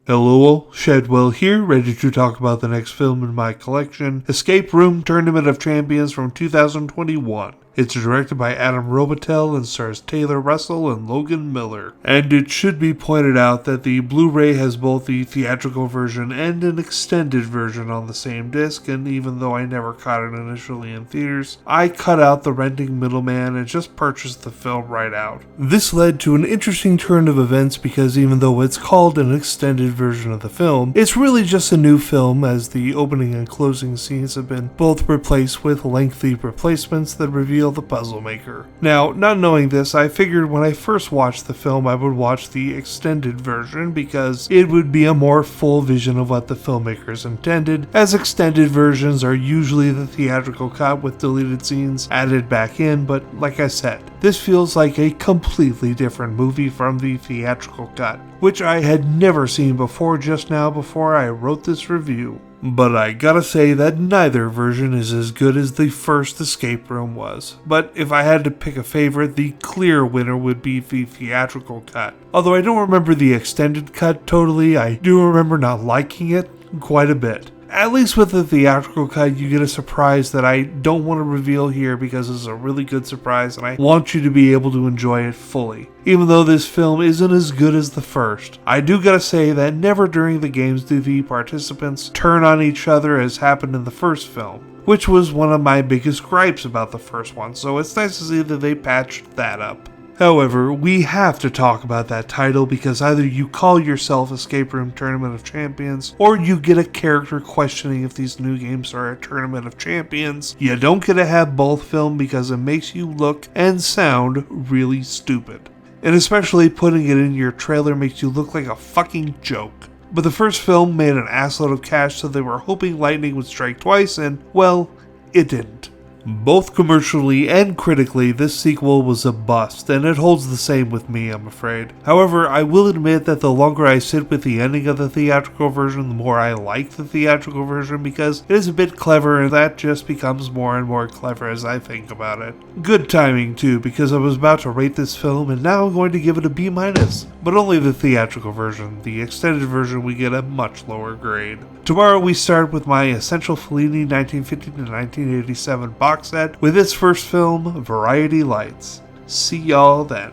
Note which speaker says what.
Speaker 1: Hello, Shadwell here, ready to talk about the next film in my collection, Escape Room Tournament of Champions from 2021. It's directed by Adam Robitel and stars Taylor Russell and Logan Miller. And it should be pointed out that the Blu-ray has both the theatrical version and an extended version on the same disc, and even though I never caught it initially in theaters, I cut out the renting middleman and just purchased the film right out. This led to an interesting turn of events because even though it's called an extended version of the film, it's really just a new film, as the opening and closing scenes have been both replaced with lengthy replacements that reveal the puzzle maker. Now, not knowing this, I figured when I first watched the film I would watch the extended version because it would be a more full vision of what the filmmakers intended, as extended versions are usually the theatrical cut with deleted scenes added back in, but like I said, this feels like a completely different movie from the theatrical cut, which I had never seen before just now before I wrote this review. But I gotta say that neither version is as good as the first Escape Room was. But if I had to pick a favorite, the clear winner would be the theatrical cut. Although I don't remember the extended cut totally, I do remember not liking it quite a bit. At least with the theatrical cut, you get a surprise that I don't want to reveal here because it's a really good surprise and I want you to be able to enjoy it fully. Even though this film isn't as good as the first, I do gotta say that never during the games do the participants turn on each other as happened in the first film, which was one of my biggest gripes about the first one, so it's nice to see that they patched that up. However, we have to talk about that title because either you call yourself Escape Room Tournament of Champions, or you get a character questioning if these new games are a Tournament of Champions. You don't get to have both filmed because it makes you look and sound really stupid. And especially putting it in your trailer makes you look like a fucking joke. But the first film made an assload of cash, so they were hoping lightning would strike twice, and, well, it didn't. Both commercially and critically, this sequel was a bust, and it holds the same with me, I'm afraid. However, I will admit that the longer I sit with the ending of the theatrical version, the more I like the theatrical version because it is a bit clever, and that just becomes more and more clever as I think about it. Good timing too, because I was about to rate this film and now I'm going to give it a B-, but only the theatrical version. The extended version we get a much lower grade. Tomorrow we start with my Essential Fellini 1950 to 1987 box set with its first film, Variety Lights. See y'all then.